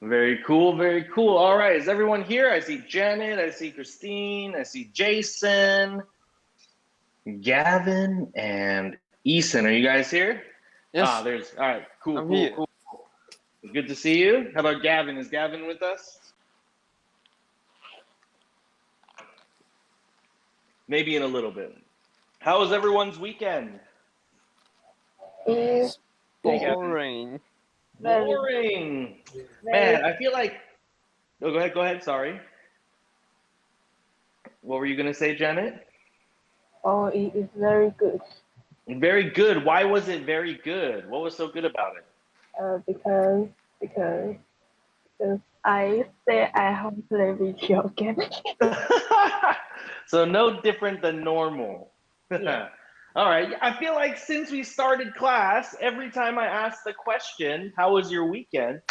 Very cool, very cool. All right, is everyone here? I see Janet, I see Christine, I see Jason, Gavin, and Eason. Are you guys here? Yes. All right, cool, I'm cool, here. cool. Good to see you. How about Gavin? Is Gavin with us? Maybe in a little bit. How was everyone's weekend? It's Boring. Boring. Man, I feel like. Oh, go ahead. Sorry. What were you gonna say, Janet? it is very good. Very good. Why was it very good? What was so good about it? Because because I stay at home play video game. So no different than normal. Yeah. All right. I feel like since we started class, every time I ask the question, "How was your weekend?"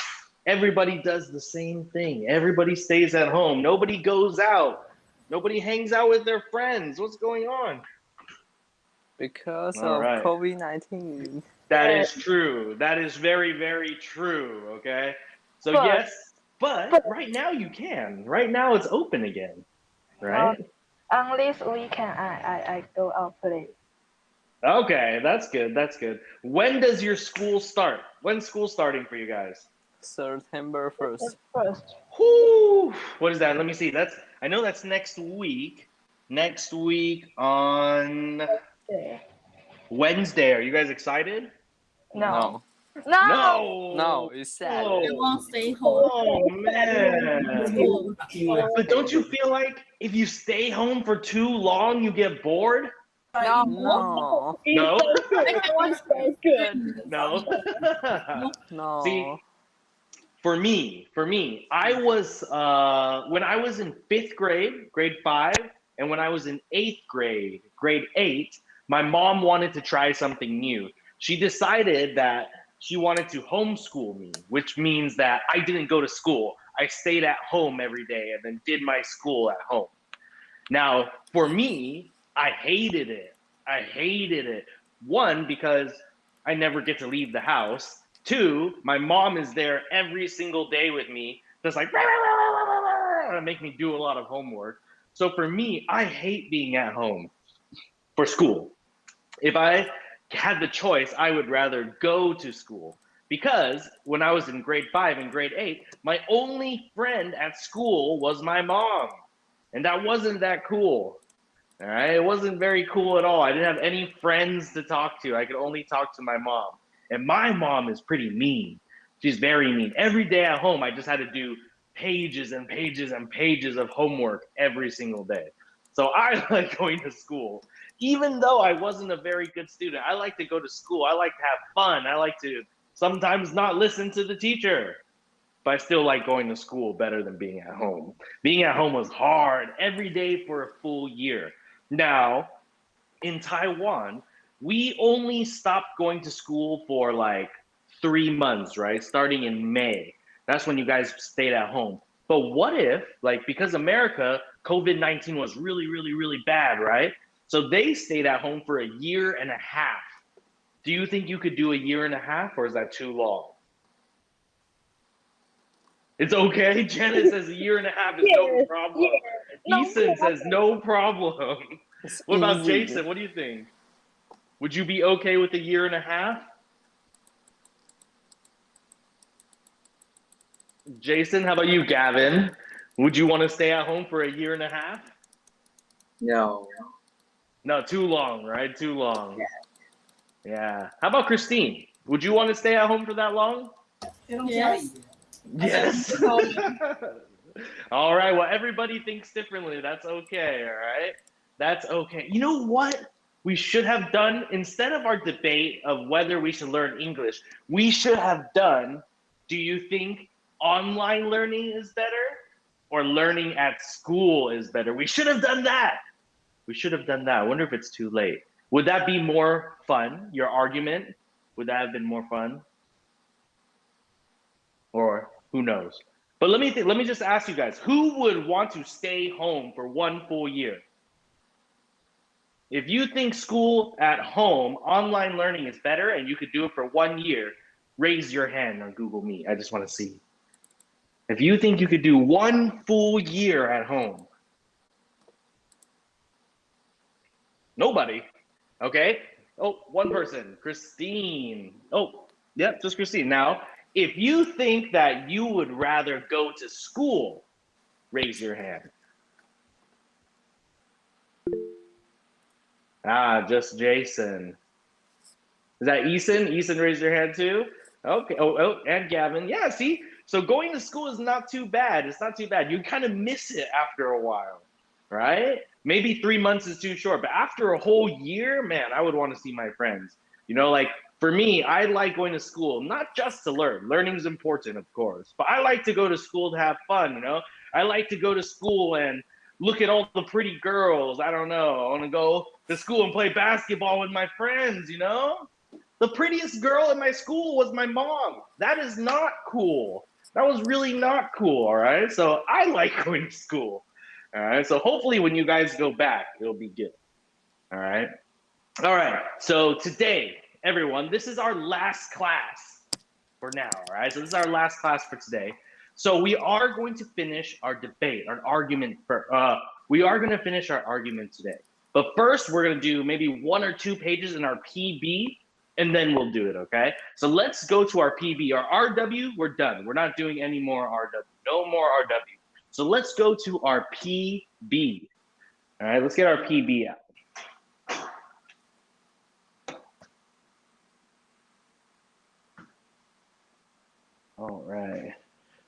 everybody does the same thing. Everybody stays at home. Nobody goes out. Nobody hangs out with their friends. What's going on? Because All of right. COVID-19. That is true. That is very, very true. Okay. So But- yes, but right now you can. Right now it's open again. Right? On this weekend, I go out play. Okay, that's good. That's good. When does your school start? When's school starting for you guys? September 1st. First, Whoo! What is that? Let me see. I know that's next week. Next week on day. Wednesday. Are you guys excited? No. No. It's sad. Oh, I won't stay home. oh man. School. But don't you feel like if you stay home for too long, you get bored? No. No. I want to stay good. No. No. See, for me, I was when I was in fifth grade, grade 5, and when I was in eighth grade, grade 8, my mom wanted to try something new. She decided that she wanted to homeschool me, which means that I didn't go to school. I stayed at home every day and then did my school at home. Now, for me, I hated it. I hated it. One, because I never get to leave the house. Two, my mom is there every single day with me, just like and make me do a lot of homework. So for me, I hate being at home for school. If I had the choice, I would rather go to school because when I was in grade 5 and grade 8, my only friend at school was my mom. And that wasn't that cool. All right. It wasn't very cool at all. I didn't have any friends to talk to. I could only talk to my mom. And my mom is pretty mean. She's very mean. Every day at home, I just had to do pages and pages and pages of homework every single day. So I like going to school. Even though I wasn't a very good student, I like to go to school. I like to have fun. I like to sometimes not listen to the teacher. But I still like going to school better than being at home. Being at home was hard every day for a full year. Now, in Taiwan, we only stopped going to school for like 3 months, right? Starting in May. That's when you guys stayed at home. But what if, like, because America, COVID-19 was really, really, really bad, right? So they stayed at home for a year and a half. Do you think you could do a year and a half, or is that too long? It's okay. Janet says a year and a half is no problem. Eason says no problem. It's What about easy. Jason? What do you think? Would you be okay with a year and a half? Jason, how about you, Gavin? Would you want to stay at home for a year and a half? No. No, too long, right? Too long. Yeah. How about Christine? Would you want to stay at home for that long? Yes. Yes. All right. Well, everybody thinks differently. That's okay. All right. That's okay. You know what we should have done instead of our debate of whether we should learn English? We should have done, do you think online learning is better or learning at school is better? We should have done that. We should have done that. I wonder if it's too late. Would that be more fun? Your argument? Would that have been more fun? Or who knows? But let me just ask you guys, who would want to stay home for one full year? If you think school at home, online learning is better and you could do it for 1 year, raise your hand on Google Meet. I just want to see. If you think you could do 1 full year at home. Nobody. Okay. Oh, one person. Christine. Oh, yep, just Christine. Now, if you think that you would rather go to school, raise your hand. Just Jason. Is that Eason? Eason raised your hand too? Okay. Oh, and Gavin. Yeah, see? So going to school is not too bad. It's not too bad. You kind of miss it after a while, right? Maybe 3 months is too short, but after a whole year, man, I would want to see my friends. Like for me, I like going to school, not just to learn. Learning is important, of course, but I like to go to school to have fun, I like to go to school and look at all the pretty girls. I don't know. I want to go to school and play basketball with my friends, The prettiest girl in my school was my mom. That is not cool. That was really not cool, all right? So I like going to school, all right? So hopefully when you guys go back, it'll be good, all right? All right, so today, everyone, this is our last class for now, all right? So this is our last class for today. So we are going to finish our debate, our argument. We are going to finish our argument today. But first, we're going to do maybe 1 or 2 pages in our PB, and then we'll do it, okay? So let's go to our PB. Our RW, we're done. We're not doing any more RW. No more RW. So let's go to our PB. All right, let's get our PB out. All right.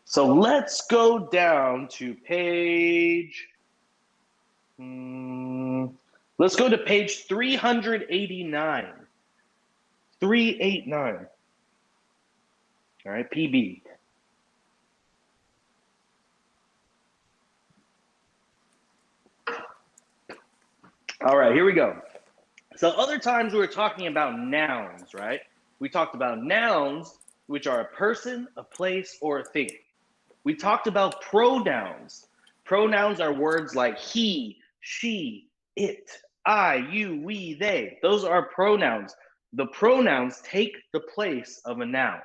So let's go down to page, let's go to page 389. 389. All right, PB. All right, here we go. So other times we were talking about nouns, right? We talked about nouns, which are a person, a place, or a thing. We talked about pronouns. Pronouns are words like he, she, it, I, you, we, they. Those are pronouns. The pronouns take the place of a noun.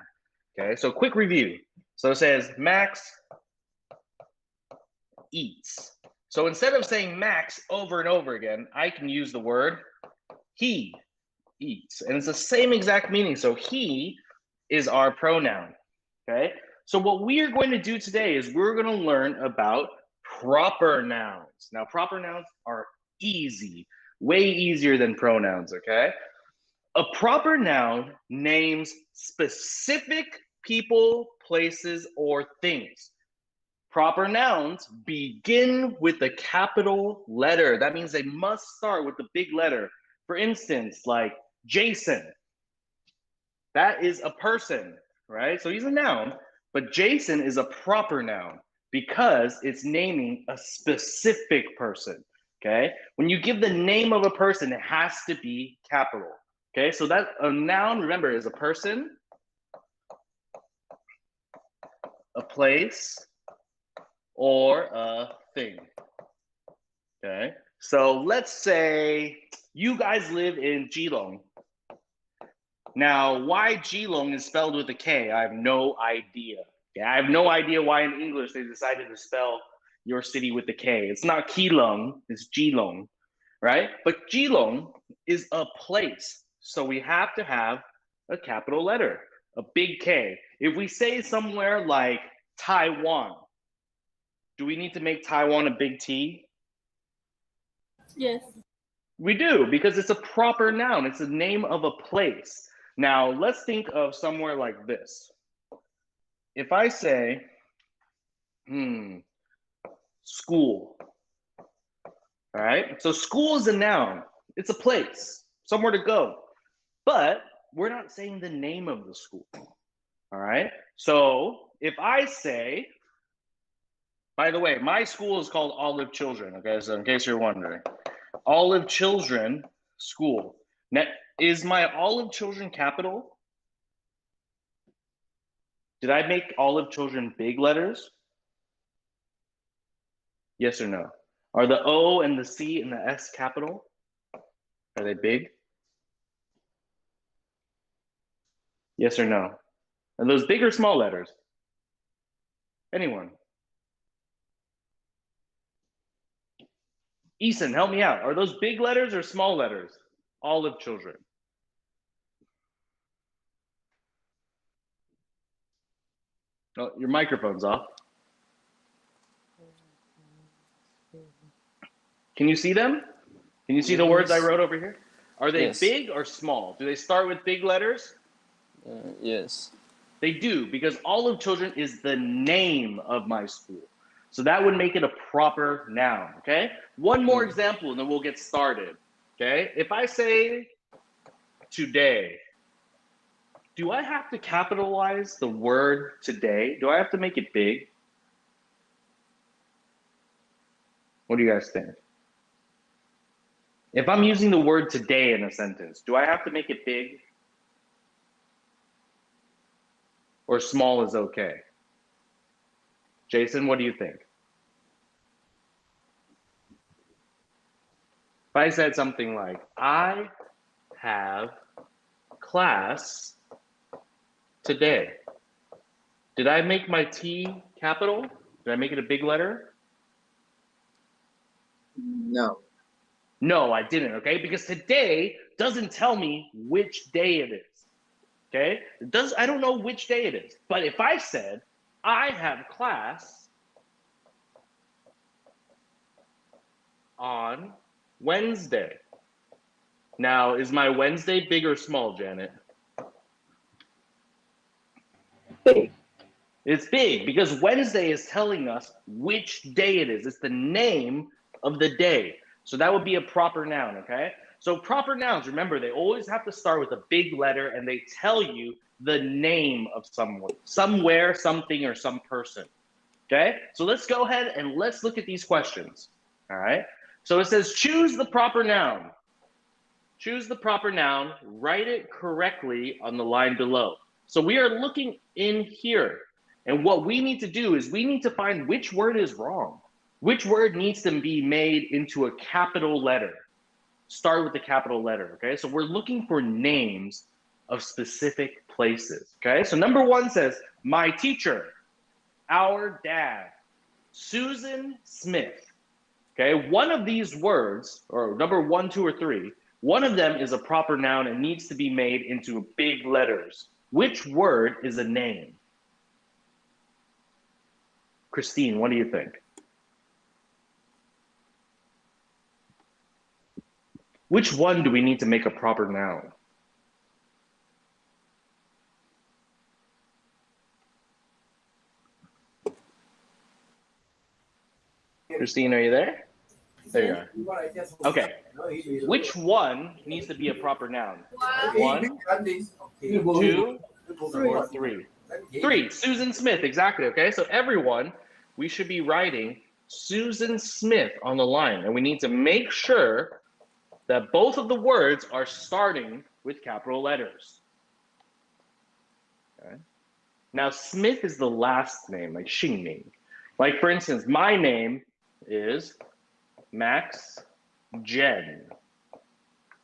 Okay, so quick review. So it says Max eats. So instead of saying Max over and over again, I can use the word he eats. And it's the same exact meaning. So he is our pronoun. Okay. So what we are going to do today is we're going to learn about proper nouns. Now, proper nouns are easy, way easier than pronouns, okay? A proper noun names specific people, places, or things. Proper nouns begin with a capital letter. That means they must start with the big letter. For instance, like Jason. That is a person, right? So he's a noun, but Jason is a proper noun because it's naming a specific person, okay? When you give the name of a person, it has to be capital, okay? So that a noun, remember, is a person, a place, or a thing, okay? So let's say you guys live in Geelong. Now, why Geelong is spelled with a K, I have no idea. Yeah, I have no idea why in English they decided to spell your city with the K. It's not Keelung, it's Geelong, right? But Geelong is a place, so we have to have a capital letter, a big K. If we say somewhere like Taiwan, do we need to make Taiwan a big T? Yes. We do, because it's a proper noun. It's the name of a place. Now, let's think of somewhere like this. If I say, school, all right? So school is a noun. It's a place, somewhere to go. But we're not saying the name of the school, all right? So if I say, by the way, my school is called Olive Children, okay? So in case you're wondering, Olive Children School. Now, is my Olive Children capital? Did I make Olive Children big letters? Yes or no? Are the O and the C and the S capital? Are they big? Yes or no? Are those big or small letters? Anyone? Eason, help me out. Are those big letters or small letters? Olive children. Oh, your microphone's off. Can you see them? Can you see the words I wrote over here? Are they big or small? Do they start with big letters? Yes. They do, because Olive Children is the name of my school. So that would make it a proper noun, okay? One more example and then we'll get started, okay? If I say today, do I have to capitalize the word today? Do I have to make it big? What do you guys think? If I'm using the word today in a sentence, do I have to make it big? Or small is okay? Jason, what do you think? If I said something like, I have class today. Did I make my T capital? Did I make it a big letter? No. No, I didn't, okay? Because today doesn't tell me which day it is, okay? I don't know which day it is. But if I said, I have class on Wednesday. Now, is my Wednesday big or small, Janet? Big. It's big because Wednesday is telling us which day it is. It's the name of the day. So that would be a proper noun, okay? So proper nouns, remember, they always have to start with a big letter and they tell you the name of someone, somewhere, something, or some person, okay? So let's go ahead and let's look at these questions, all right? So it says, choose the proper noun. Choose the proper noun, write it correctly on the line below. So we are looking in here. And what we need to do is we need to find which word is wrong. Which word needs to be made into a capital letter. Start with the capital letter, okay? So we're looking for names of specific places, okay? So number one says, my teacher, our dad, Susan Smith, okay? One of these words, or number 1, 2, or 3, one of them is a proper noun and needs to be made into big letters. Which word is a name? Christine, what do you think? Which one do we need to make a proper noun? Christine, are you there? There you are. Okay. Which one needs to be a proper noun? 1, 2, or 3? 3. Susan Smith, exactly. Okay, so everyone, we should be writing Susan Smith on the line, and we need to make sure that both of the words are starting with capital letters. Okay. Now, Smith is the last name, like 姓名. Like, for instance, my name is Max Jen.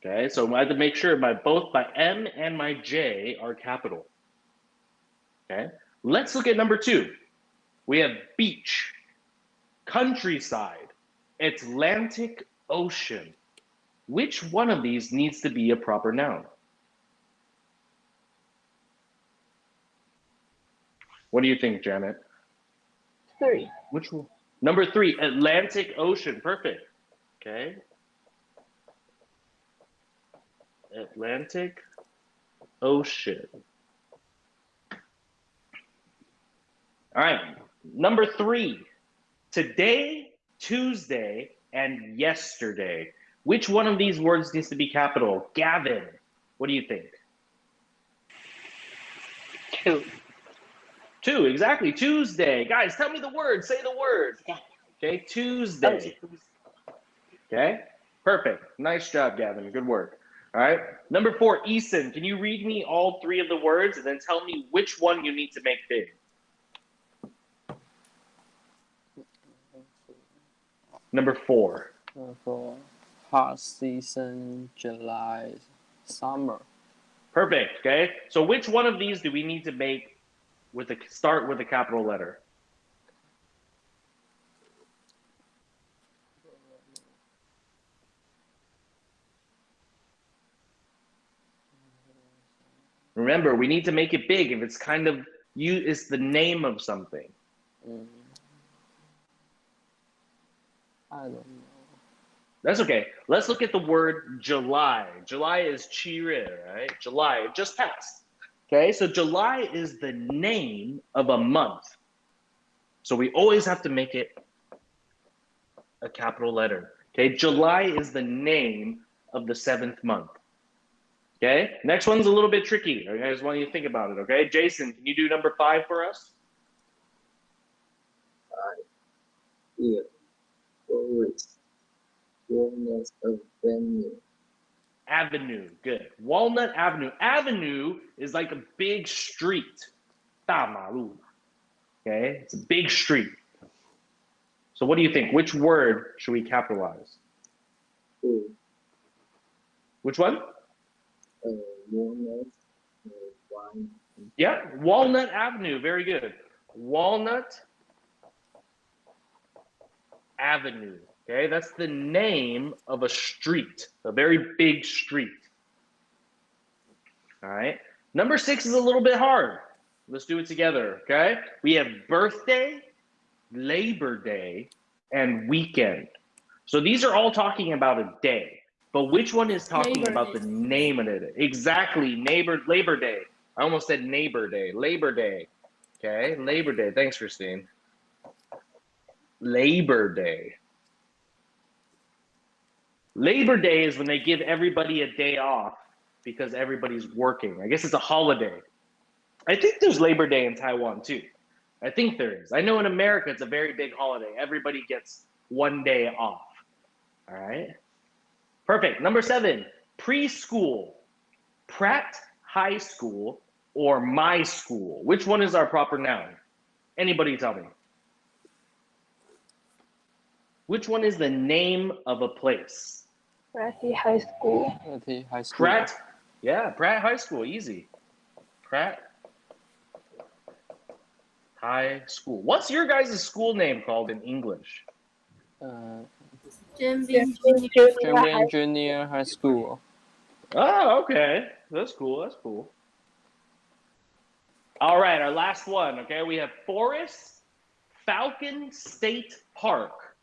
Okay, so I have to make sure both my M and my J are capital. Okay, let's look at number 2. We have beach, countryside, Atlantic Ocean. Which one of these needs to be a proper noun? What do you think, Janet? 3. Which one? Number 3, Atlantic Ocean. Perfect. Okay. Atlantic Ocean. All right. Number 3, today, Tuesday, and yesterday. Which one of these words needs to be capital? Gavin, what do you think? 2. 2, exactly. Tuesday. Guys, tell me the word. Say the word. Okay, Tuesday. Okay, perfect. Nice job, Gavin. Good work. All right. Number 4, Eason, can you read me all 3 of the words and then tell me which one you need to make big? Number 4. For hot season, July, summer. Perfect. Okay. So which one of these do we need to make start with a capital letter? Remember, we need to make it big if it's kind of it's the name of something. I don't know. That's okay. Let's look at the word July. July is 7月, right? July, it just passed. Okay, so July is the name of a month. So we always have to make it a capital letter. Okay, July is the name of the 7th month. Okay, next one's a little bit tricky. I just want you to think about it. Okay, Jason, can you do number 5 for us? Here, Forest, Walnut Avenue. Avenue, good. Walnut Avenue. Avenue is like a big street. 大马路. Okay, it's a big street. So what do you think? Which word should we capitalize? Which one? Walnut, Wine. Yeah, Walnut Avenue. Very good. Walnut Avenue. Okay, that's the name of a street, a very big street. All right. Number 6 is a little bit hard. Let's do it together. Okay. We have birthday, Labor Day, and weekend. So these are all talking about a day, but which one is talking Labor about Day. the name of it? Exactly. Labor Day. I almost said neighbor day. Labor Day. Okay. Labor Day. Thanks, Christine. Labor Day. Labor Day is when they give everybody a day off because everybody's working. I guess it's a holiday. I think there's Labor Day in Taiwan too. I think there is. I know in America it's a very big holiday. Everybody gets one day off. All right. Perfect. Number 7, preschool. Pratt High School or my school. Which one is our proper noun? Anybody tell me. Which one is the name of a place? Pratt High School. High school. Pratt. Yeah, Pratt High School. Easy. Pratt High School. What's your guys' school name called in English? Chamberlain Junior High School. Oh, okay. That's cool. That's cool. All right, our last one. Okay, we have Forest, Falcon State Park,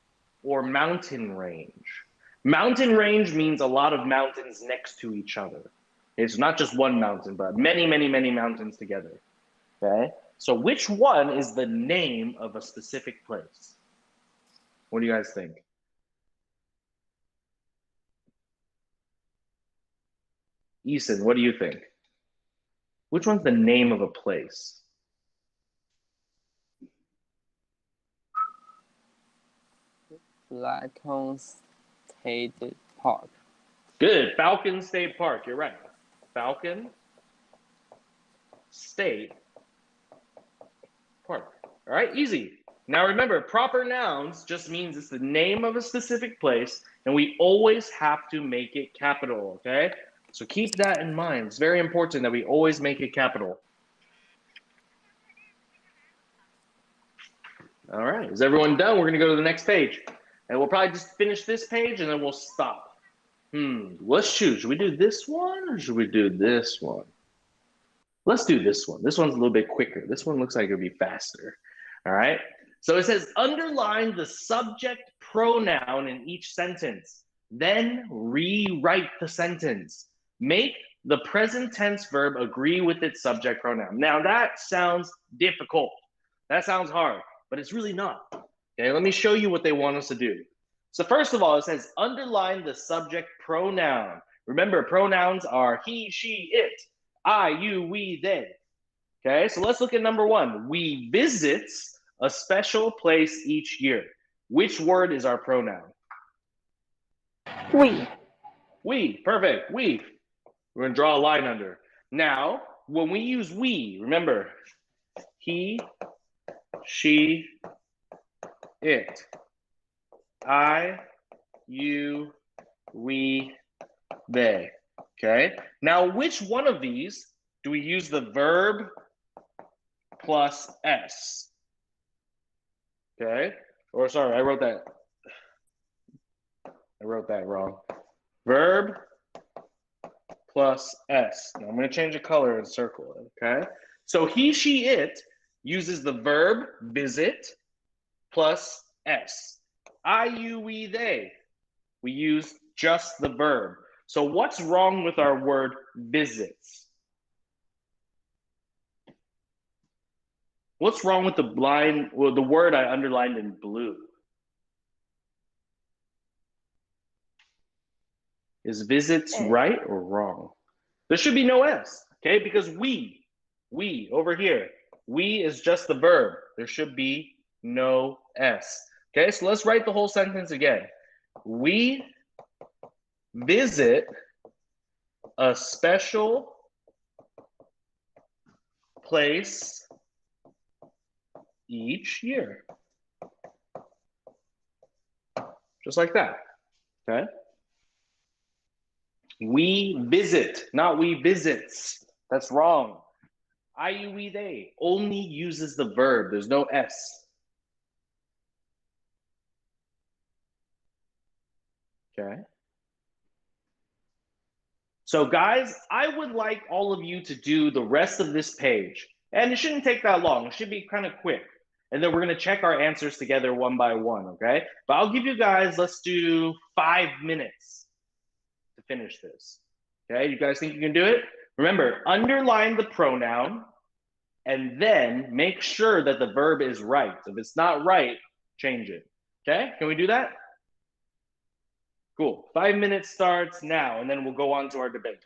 or mountain range. Mountain range means a lot of mountains next to each other. It's not just one mountain, but many, many, many mountains together. Okay, so which one is the name of a specific place? What do you guys think? Eason, what do you think? Which one's the name of a place? Falcon State Park. Good, Falcon State Park, you're right. Falcon State Park. All right, easy. Now remember, proper nouns just means it's the name of a specific place, and we always have to make it capital, okay? So keep that in mind. It's very important that we always make it capital. All right, is everyone done? We're gonna go to the next page. And we'll probably just finish this page and then we'll stop. Let's choose. Should we do this one or should we do this one? Let's do this one. This one's a little bit quicker. This one looks like it'll be faster. All right. So it says, underline the subject pronoun in each sentence. Then rewrite the sentence. Make the present tense verb agree with its subject pronoun. Now that sounds difficult. That sounds hard, but it's really not. Okay, let me show you what they want us to do. So first of all, it says underline the subject pronoun. Remember, pronouns are he, she, it, I, you, we, they. Okay, so let's look at number 1. We visit a special place each year. Which word is our pronoun? We. We, perfect, we. We're gonna draw a line under. Now, when we use we, remember, he, she, it, I, you, we, they. Okay. Now, which one of these do we use the verb plus s? Okay. Or sorry, I wrote that wrong. Verb plus S. Now I'm going to change the color and circle it, okay? So he, she, it uses the verb visit plus S. I, you, we, they. We use just the verb. So what's wrong with our word visits? What's wrong with the word I underlined in blue? Is visits right or wrong? There should be no S, okay? Because we over here, we is just the verb. There should be no S. Okay, so let's write the whole sentence again. We visit a special place each year. Just like that, okay? We visit, not we visits. That's wrong. I, you, we, they only uses the verb. There's no S. Okay. So guys, I would like all of you to do the rest of this page. And it shouldn't take that long. It should be kind of quick. And then we're going to check our answers together one by one, okay? But I'll give you guys, let's do 5 minutes to finish this. Okay, you guys think you can do it? Remember, underline the pronoun and then make sure that the verb is right. If it's not right, change it. Okay, can we do that? Cool. 5 minutes starts now, and then we'll go on to our debate.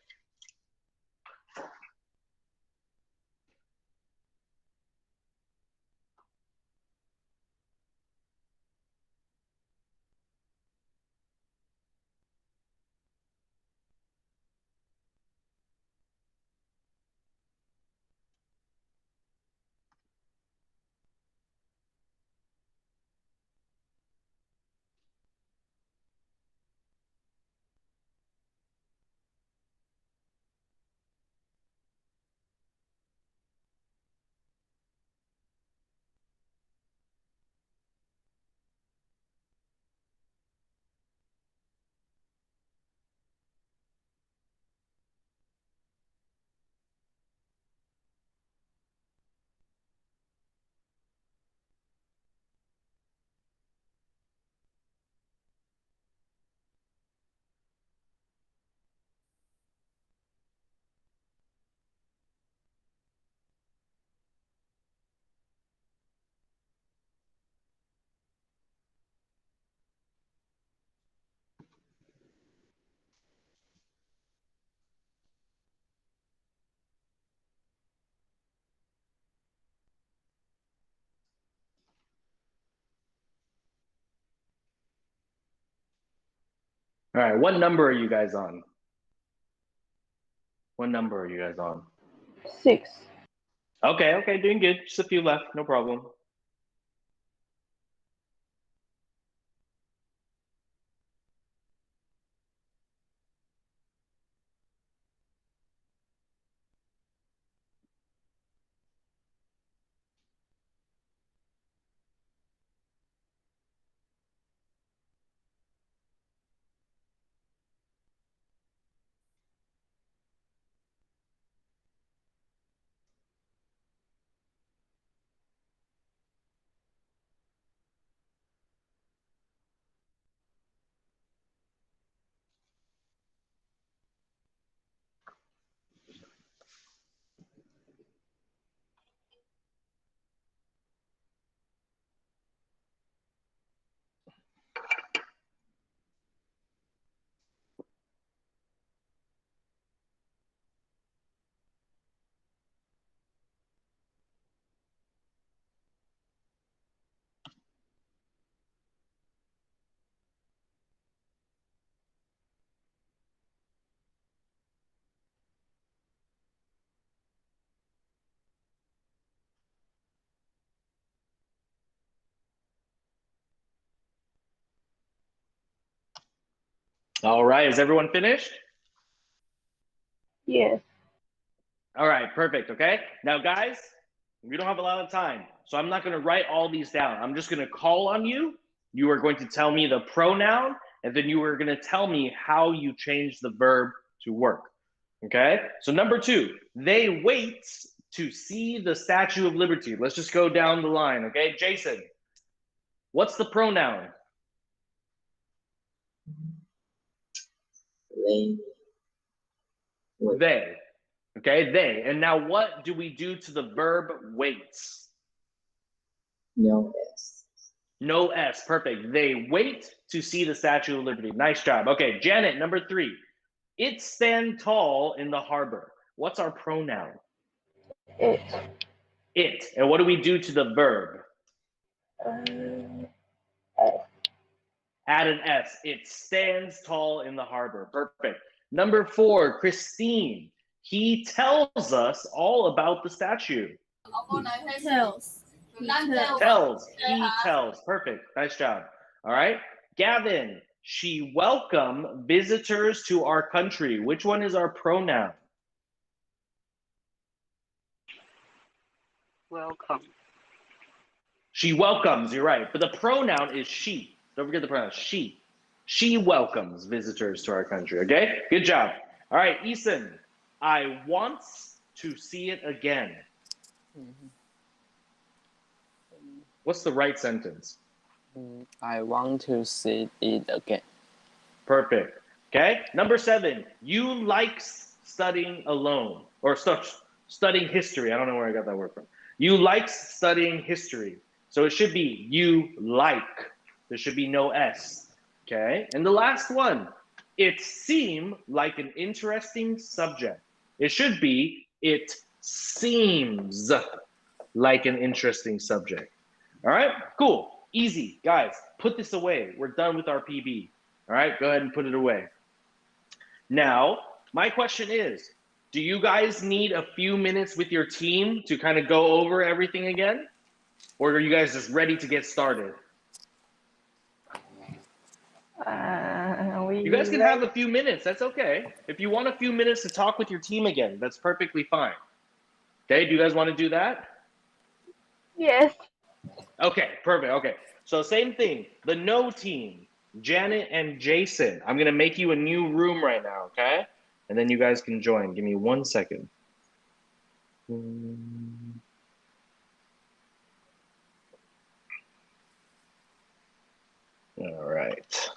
All right, what number are you guys on? What number are you guys on? 6. Okay, doing good. Just a few left, no problem. All right, is everyone finished? Yes. All right, perfect, okay? Now guys, we don't have a lot of time, so I'm not gonna write all these down. I'm just gonna call on you. You are going to tell me the pronoun, and then you are gonna tell me how you change the verb to work. Okay, so number 2, they wait to see the Statue of Liberty. Let's just go down the line, okay? Jason, what's the pronoun? They. They. Okay, they. And now what do we do to the verb waits? No S. No S. Perfect. They wait to see the Statue of Liberty. Nice job. Okay, Janet, number 3. It stand tall in the harbor. What's our pronoun? It. It. And what do we do to the verb? S. Add an S. It stands tall in the harbor. Perfect. Number 4, Christine. He tells us all about the statue. Tells. Tells. He tells. Perfect. Nice job. All right. Gavin. She welcomed visitors to our country. Which one is our pronoun? Welcome. She welcomes. You're right. But the pronoun is she. Don't forget the pronoun. She. She welcomes visitors to our country. Okay. Good job. All right, Eason. I want to see it again. What's the right sentence? I want to see it again. Perfect. Okay. Number 7. You like studying alone or studying history. I don't know where I got that word from. You like studying history. So it should be you like. There should be no S. Okay. And the last one. It seemed like an interesting subject. It should be it seems like an interesting subject. All right. Cool. Easy. Guys, put this away. We're done with our PB. All right, go ahead and put it away. Now, my question is, do you guys need a few minutes with your team to kind of go over everything again? Or are you guys just ready to get started? You guys can have a few minutes. That's okay. If you want a few minutes to talk with your team again, that's perfectly fine. Okay, do you guys want to do that? Yes. Okay, perfect. Okay, so same thing. The no team. Janet and Jason, I'm going to make you a new room right now, okay? And then you guys can join. Give me 1 second. All right.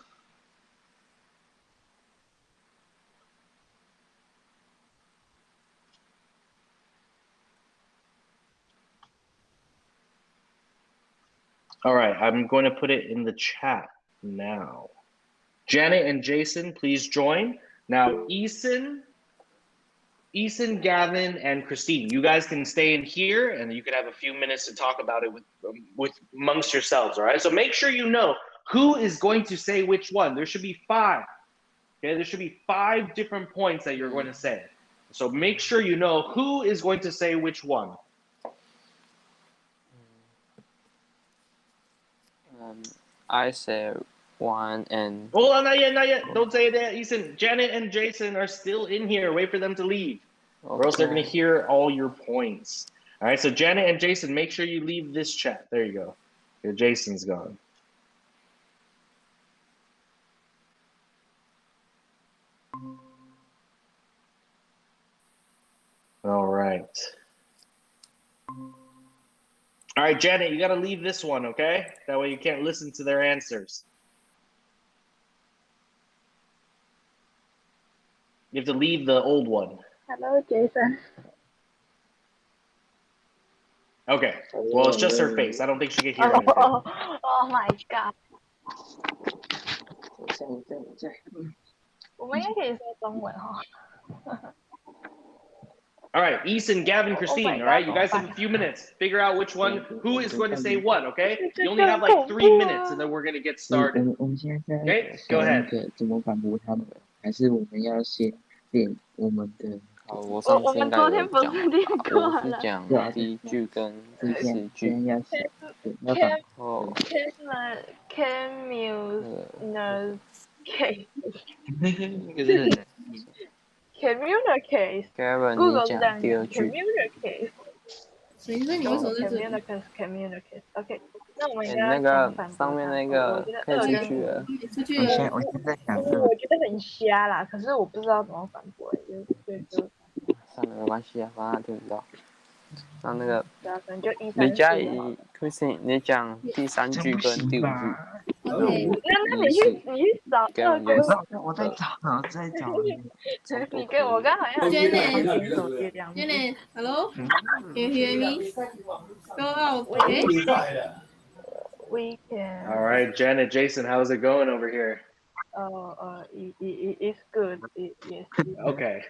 All right, I'm going to put it in the chat now. Janet and Jason, please join. Now, Eason, Gavin, and Christine, you guys can stay in here and you can have a few minutes to talk about it with amongst yourselves, all right? So make sure you know who is going to say which one. There should be 5, okay? There should be 5 different points that you're going to say. So make sure you know who is going to say which one. I say 1 and... Hold on, not yet, not yet. Don't say that, Eason. Janet and Jason are still in here. Wait for them to leave. Okay. Or else they're going to hear all your points. All right, so Janet and Jason, make sure you leave this chat. There you go. Okay, Jason's gone. All right. All right, Janet, you got to leave this one, okay? That way you can't listen to their answers. You have to leave the old one. Hello, Jason. Okay. Well, it's just her face. I don't think she can hear anything. Oh my god. 我们应该可以说中文哈。All right, Eason, Gavin, Christine, all right? You guys have a few minutes. Figure out which one, who is going to say what, okay? You only have like 3 minutes and then we're going to get started. Okay, go ahead. 怎么反驳他们？还是我们要先练我们的？好，我上次应该有讲，我是讲第一句跟第四句。要写，要反。哦。Communicate. Gavin， 你讲第二句。谁说你为什么在这里？ Communicate. Okay. 那我们应那该要个上面那个可以出去了。出去我现在想这我觉得很瞎啦，可是我不知道怎么反驳，就算了，没关系啊，反正他听不到。那那个，对啊，可能就1、3、你加4好了。Christine，你讲第3句跟第5句。 OK，那你去找2跟我在找，你跟我刚好像点手机两 Janet, hello? Can you hear me? Go out, okay? We can. All right, Janet, Jason, how's it going over here? It's good. Yes. Okay.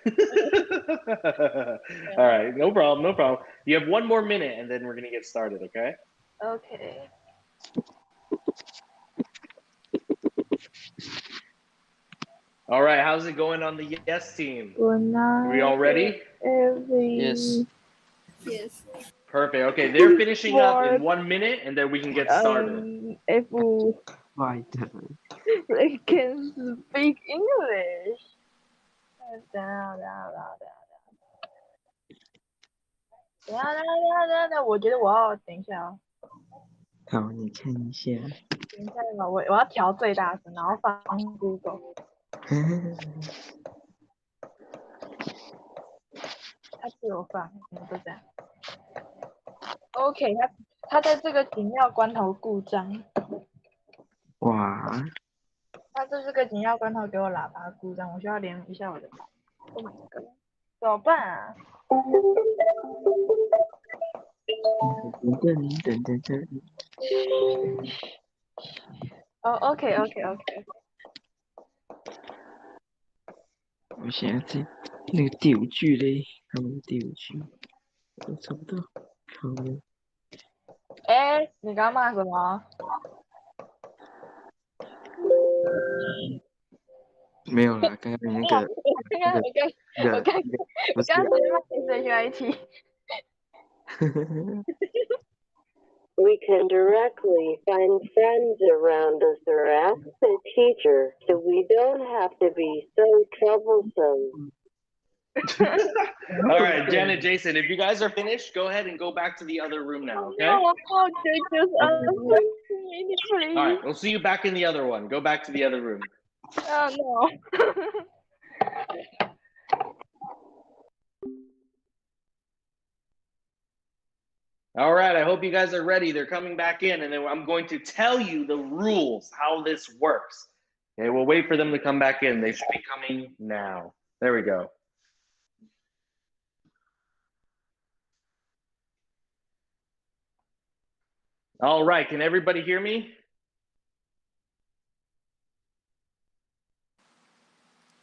All right, no problem. You have 1 more minute, and then we're gonna get started. Okay. Okay. All right, how's it going on the yes team? Good night. Are we all ready? Yes. Yes. Perfect. Okay, they're finishing up in 1 minute, and then we can get started. If weiter. they can speak English. 我觉得我要等一下哦。好，你看一下。等一下吧，我要调最大声，然后放 Google。他自我放，就这样。OK， 他在这个紧要关头故障。哇！他在这个紧要关头给我喇叭故障，我需要连一下我的麦。Oh my god， 怎么办啊？OK。我现在在那个第5句嘞，他们第5句，我找不到，好了。你刚刚骂什么？没有啦，刚刚那个，我刚才骂 SHIT。We can directly find friends around us or ask the teacher, so we don't have to be so troublesome. All right, Janet, Jason, if you guys are finished, go ahead and go back to the other room now, okay? No, All please. right, we'll see you back in the other one. Go back to the other room. Oh, no. All right, I hope you guys are ready. They're coming back in, and then I'm going to tell you the rules, how this works. Okay, we'll wait for them to come back in. They should be coming now. There we go. All right, can everybody hear me?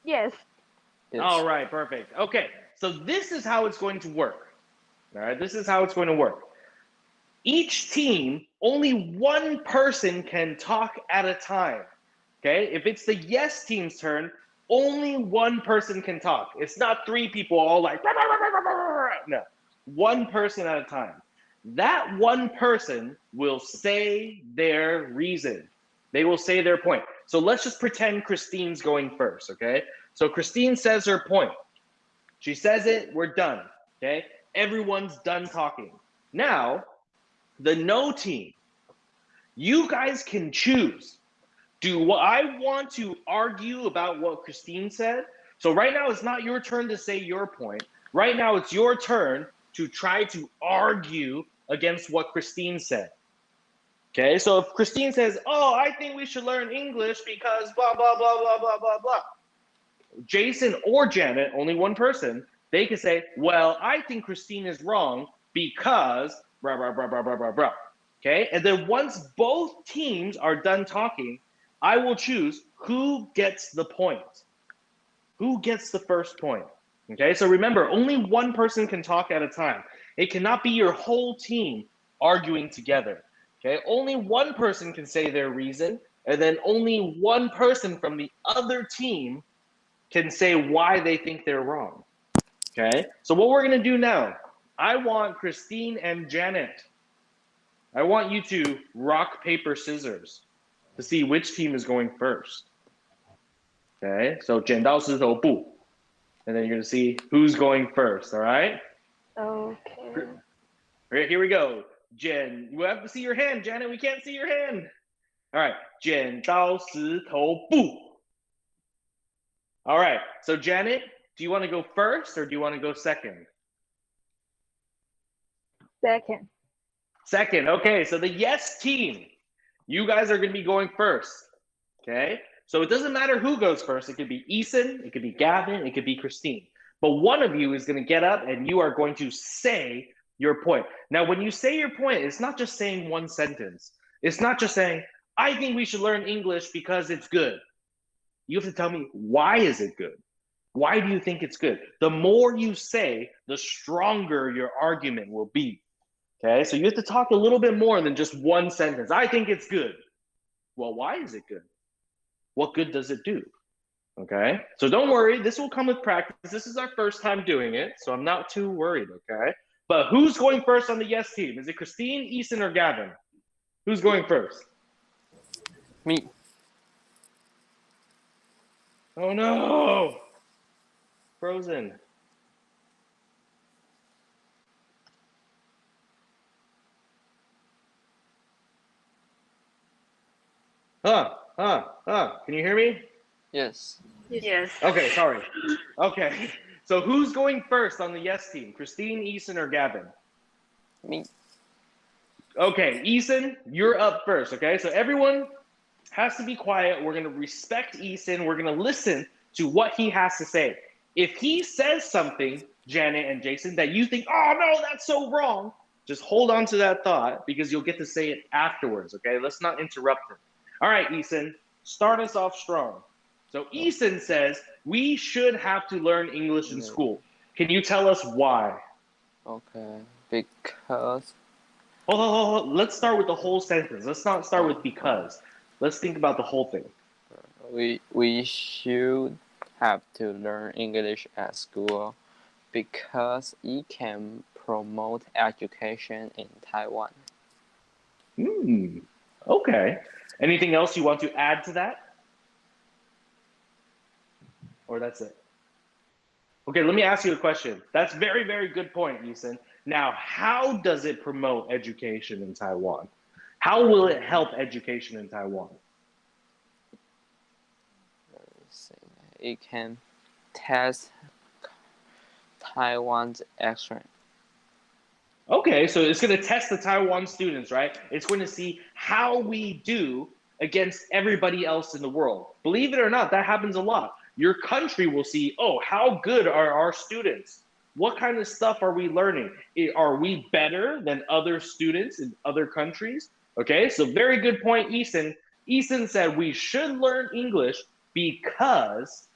Yes. All right, perfect. Okay, so this is how it's going to work. All right, this is how it's going to work. Each team, only 1 person can talk at a time. Okay, if it's the yes team's turn, only 1 person can talk. It's not 3 people all like, no, 1 person at a time. That 1 person will say their reason. They will say their point. So let's just pretend Christine's going first, okay? So Christine says her point. She says it, we're done, okay? Everyone's done talking. Now, the no team, you guys can choose. Do I want to argue about what Christine said? So right now, it's not your turn to say your point. Right now, it's your turn to try to argue against what Christine said. Okay, so if Christine says, oh, I think we should learn English because blah, blah, blah, blah, blah, blah, blah. Jason or Janet, only 1 person, they can say, well, I think Christine is wrong because blah, blah, blah, blah, blah, blah, blah. Okay, and then once both teams are done talking, I will choose who gets the point. Who gets the first point? Okay, so remember, only 1 person can talk at a time. It cannot be your whole team arguing together. Okay, only 1 person can say their reason, and then only 1 person from the other team can say why they think they're wrong. Okay, so what we're gonna do now, I want Christine and Janet, I want you to rock, paper, scissors to see which team is going first. Okay, so 剪刀石头布, and then you're gonna see who's going first, all right? Okay. All right, here we go. Jen, you have to see your hand, Janet. We can't see your hand. All right. 剪刀石头布. All right. So Janet, do you want to go first or do you want to go second? Second. Second. Okay. So the yes team, you guys are going to be going first. Okay. So it doesn't matter who goes first. It could be Eason, it could be Gavin, it could be Christine. But one of you is going to get up and you are going to say your point. Now, when you say your point, it's not just saying one sentence. It's not just saying, I think we should learn English because it's good. You have to tell me, why is it good? Why do you think it's good? The more you say, the stronger your argument will be. Okay, so you have to talk a little bit more than just one sentence. I think it's good. Well, why is it good? What good does it do? Okay, so don't worry, this will come with practice. This is our first time doing it, so I'm not too worried, okay? But who's going first on the yes team? Is it Christine, Eason, or Gavin? Who's going first? Me. Oh no! Frozen. Can you hear me? Yes. Yes. Okay, sorry. Okay, so who's going first on the yes team? Christine, Eason, or Gavin? Me. Okay, Eason, you're up first, okay? So everyone has to be quiet. We're going to respect Eason. We're going to listen to what he has to say. If he says something, Janet and Jason, that you think, oh no, that's so wrong, just hold on to that thought because you'll get to say it afterwards, okay? Let's not interrupt him. All right, Eason, start us off strong. So Eason says, we should have to learn English in school. Can you tell us why? Okay, because... Hold on. Let's start with the whole sentence. Let's not start with because. Let's think about the whole thing. We should have to learn English at school because it can promote education in Taiwan. Okay. Anything else you want to add to that? Or that's it? Okay, let me ask you a question. That's very, very good point, Eason. Now, how does it promote education in Taiwan? How will it help education in Taiwan? It can test Taiwan's accent. Okay, so it's going to test the Taiwan students, right? It's going to see how we do against everybody else in the world. Believe it or not, that happens a lot. Your country will see, oh, how good are our students? What kind of stuff are we learning? Are we better than other students in other countries? Okay, so very good point, Eason. Eason said we should learn English because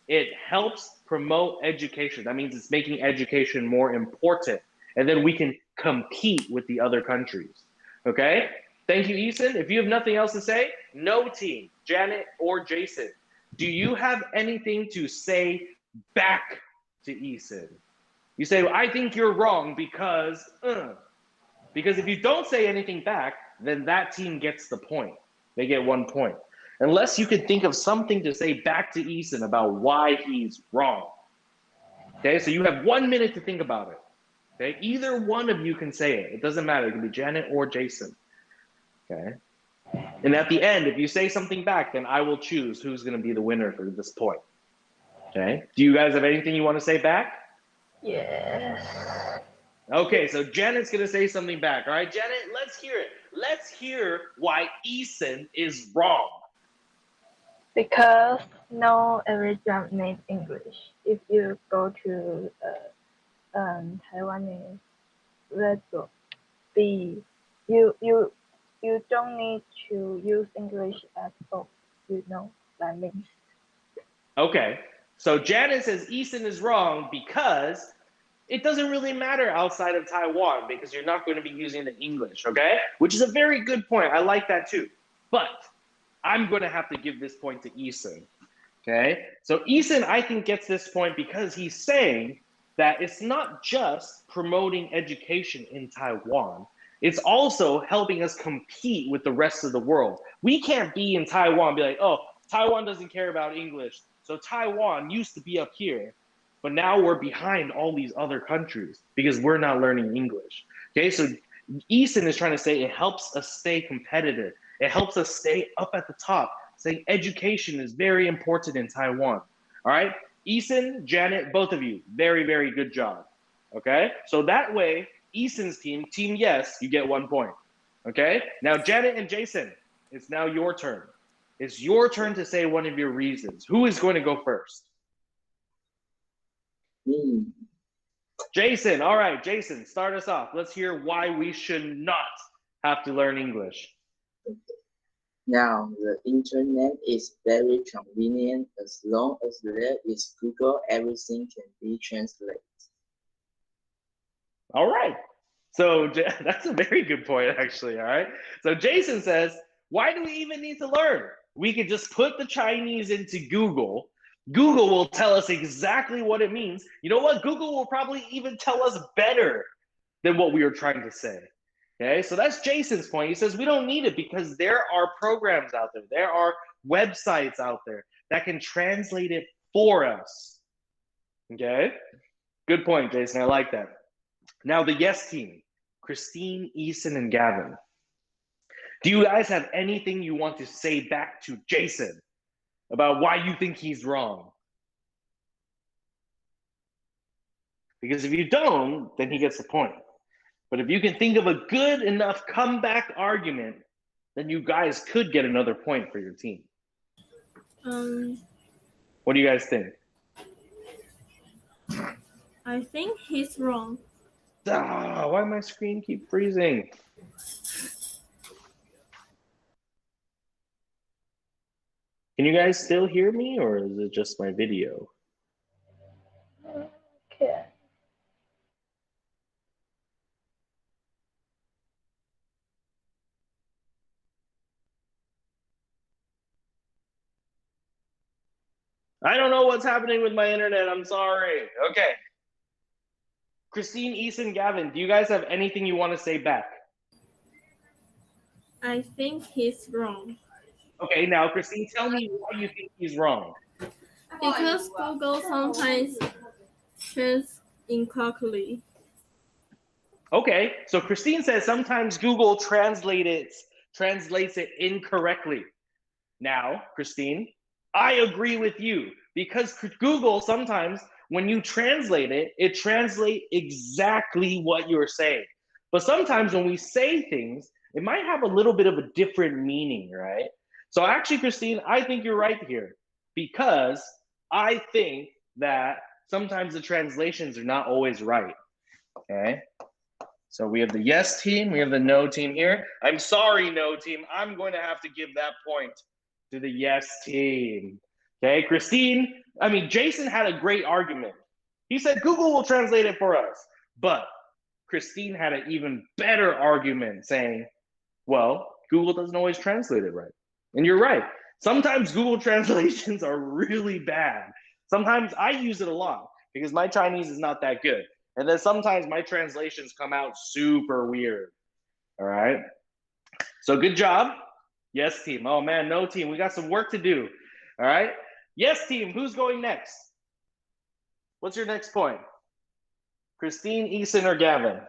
it helps promote education. That means it's making education more important. And then we can compete with the other countries. Okay? Thank you, Eason. If you have nothing else to say, no team, Janet or Jason, do you have anything to say back to Eason? You say, well, I think you're wrong because if you don't say anything back, then that team gets the point. They get 1 point. Unless you can think of something to say back to Eason about why he's wrong. Okay, so you have 1 minute to think about it. Okay, either one of you can say it. It doesn't matter. It can be Janet or Jason. Okay. And at the end, if you say something back, then I will choose who's going to be the winner for this point. Okay. Do you guys have anything you want to say back? Yes. Okay, so Janet's going to say something back. All right, Janet, let's hear it. Let's hear why Eason is wrong. Because no every job needs English. If you go to Taiwanese restaurant, you don't need to use English at all. You know that means. Okay, so Janet says Eason is wrong because it doesn't really matter outside of Taiwan because you're not going to be using the English, okay? Which is a very good point. I like that too. But I'm going to have to give this point to Eason, okay? So Eason, I think, gets this point because he's saying that it's not just promoting education in Taiwan. It's also helping us compete with the rest of the world. We can't be in Taiwan and be like, oh, Taiwan doesn't care about English. So Taiwan used to be up here, but now we're behind all these other countries because we're not learning English. Okay, so Eason is trying to say it helps us stay competitive. It helps us stay up at the top. Saying education is very important in Taiwan. All right, Eason, Janet, both of you, very, very good job. Okay, so that way, Eason's team yes, you get 1 point. Okay, now Janet and Jason, it's now your turn. It's your turn to say one of your reasons. Who is going to go first? Me. Jason, all right, Jason, start us off. Let's hear why we should not have to learn English. Now, the internet is very convenient. As long as there is Google, everything can be translated. All right. So that's a very good point, actually. All right. So Jason says, why do we even need to learn? We could just put the Chinese into Google. Google will tell us exactly what it means. You know what? Google will probably even tell us better than what we were trying to say. Okay, so that's Jason's point. He says we don't need it because there are programs out there. There are websites out there that can translate it for us. Okay, good point, Jason. I like that. Now the yes team, Christine, Eason, and Gavin. Do you guys have anything you want to say back to Jason about why you think he's wrong? Because if you don't, then he gets the point. But if you can think of a good enough comeback argument, then you guys could get another point for your team. What do you guys think? I think he's wrong. Why my screen keep freezing? Can you guys still hear me, or is it just my video? Okay. I don't know what's happening with my internet. I'm sorry. Okay. Christine, Eason, Gavin, do you guys have anything you want to say back? I think he's wrong. Okay, now Christine, tell me why you think he's wrong. Because Google sometimes translates incorrectly. Okay, so Christine says sometimes Google translates it incorrectly. Now, Christine, I agree with you because Google sometimes, when you translate it, it translates exactly what you're saying. But sometimes when we say things, it might have a little bit of a different meaning, right? So actually, Christine, I think you're right here because I think that sometimes the translations are not always right, okay? So we have the yes team, we have the no team here. I'm sorry, no team. I'm going to have to give that point to the yes team. Okay, Jason had a great argument. He said Google will translate it for us. But Christine had an even better argument saying, well, Google doesn't always translate it right. And you're right. Sometimes Google translations are really bad. Sometimes I use it a lot because my Chinese is not that good. And then sometimes my translations come out super weird. All right. So good job. Yes, team. Oh man, no team. We got some work to do. All right. Yes, team. Who's going next? What's your next point? Christine, Eason, or Gavin?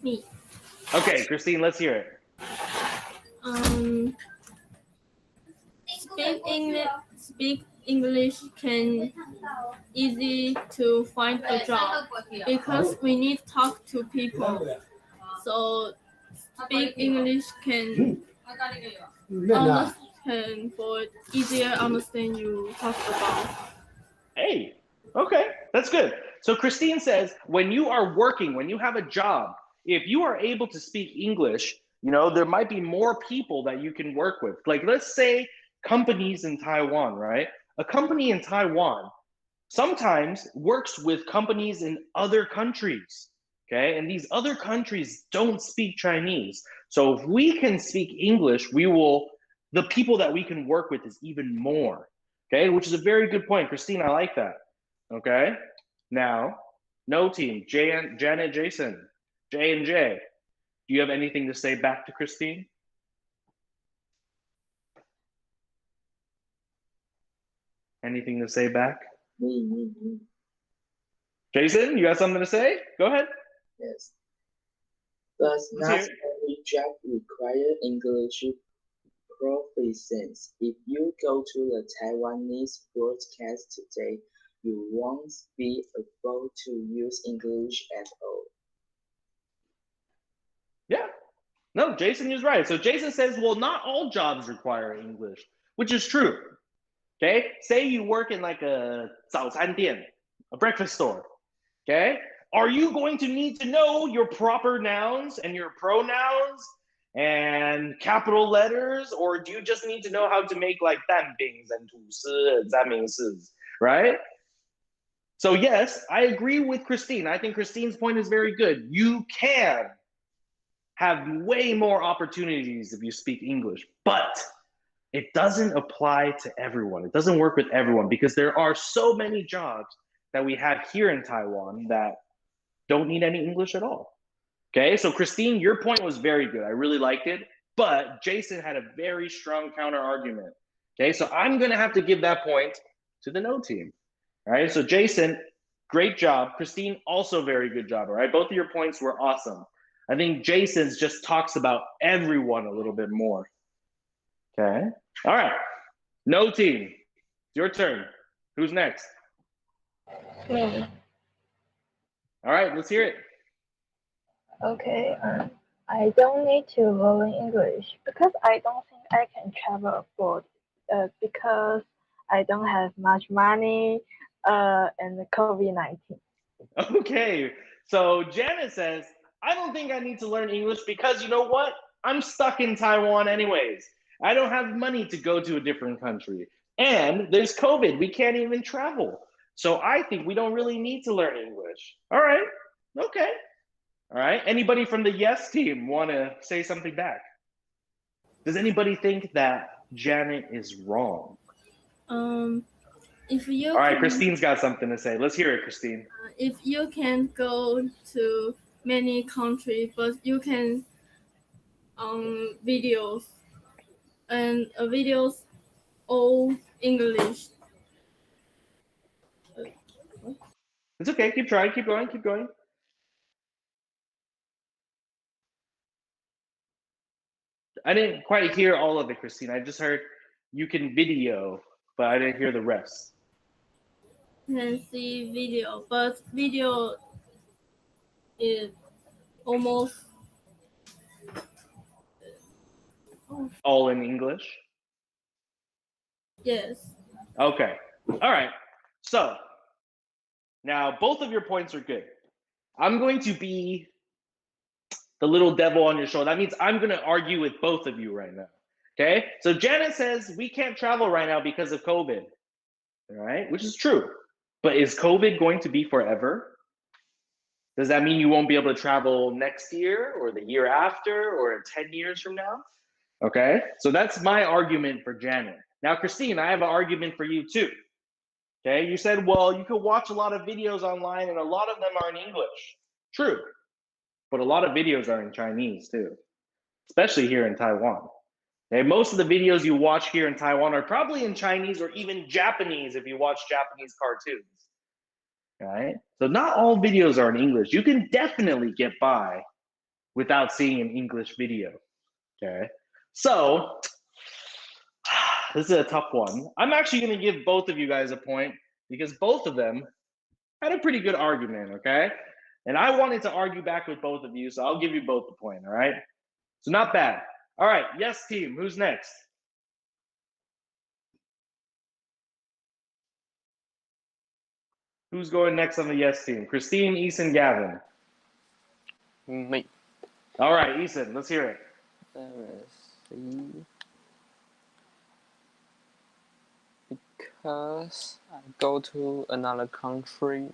Me. Okay, Christine, let's hear it. Speak English can easy to find a job because we need to talk to people. So speak English can understand for easier understand you talk about. Hey, okay, that's good. So Christine says, when you are working, when you have a job, if you are able to speak English, there might be more people that you can work with. Like, let's say companies in Taiwan, right? A company in Taiwan sometimes works with companies in other countries, okay? And these other countries don't speak Chinese. So if we can speak English, the people that we can work with is even more, okay? Which is a very good point. Christine, I like that, okay? Now, no team, Janet, Jason, J and J. Do you have anything to say back to Christine? Anything to say back? Me. Jason, you got something to say? Go ahead. Yes. Does not every job require English proficiency? If you go to the Taiwanese broadcast today, you won't be able to use English at all. Yeah. No, Jason is right. So Jason says, well, not all jobs require English, which is true. Okay? Say you work in like a 早餐店, a breakfast store. Okay? Are you going to need to know your proper nouns and your pronouns and capital letters, or do you just need to know how to make like 蛋饼and 吐司, 三明治, right? So yes, I agree with Christine. I think Christine's point is very good. You can have way more opportunities if you speak English, but it doesn't apply to everyone. It doesn't work with everyone because there are so many jobs that we have here in Taiwan that don't need any English at all. Okay, so Christine, your point was very good. I really liked it, but Jason had a very strong counter argument. Okay, so I'm gonna have to give that point to the no team. All right, so Jason, great job. Christine, also very good job. All right, both of your points were awesome. I think Jason's just talks about everyone a little bit more. Okay, all right, no team, it's your turn. Who's next? Me. All right, let's hear it. Okay, I don't need to learn English because I don't think I can travel abroad because I don't have much money and COVID-19. Okay, so Janet says, I don't think I need to learn English because you know what? I'm stuck in Taiwan anyways. I don't have money to go to a different country. And there's COVID. We can't even travel. So I think we don't really need to learn English. All right. Okay. All right. Anybody from the yes team want to say something back? Does anybody think that Janet is wrong? If you All right, Christine's got something to say. Let's hear it, Christine. If you can go to many countries, but you can videos and videos all English. It's okay. Keep trying. Keep going. Keep going. I didn't quite hear all of it, Christine. I just heard you can video, but I didn't hear the rest. Can see video, but video is almost all in English? Yes. Okay. All right. So now both of your points are good. I'm going to be the little devil on your shoulder. That means I'm going to argue with both of you right now. Okay. So Janet says we can't travel right now because of COVID. All right. Which is true. But is COVID going to be forever? Does that mean you won't be able to travel next year or the year after or 10 years from now? Okay. So that's my argument for Janet. Now, Christine, I have an argument for you too. Okay. You said, well, you could watch a lot of videos online and a lot of them are in English. True. But a lot of videos are in Chinese too, especially here in Taiwan. Okay, most of the videos you watch here in Taiwan are probably in Chinese or even Japanese if you watch Japanese cartoons. All right, so not all videos are in English. You can definitely get by without seeing an English video. Okay, so this is a tough one. I'm actually going to give both of you guys a point because both of them had a pretty good argument. Okay. And I wanted to argue back with both of you, so I'll give you both the point, all right? So not bad. All right, yes team, who's next? Who's going next on the yes team? Christine, Eason, Gavin. Me. All right, Eason, let's hear it. Let's see. Because I go to another country,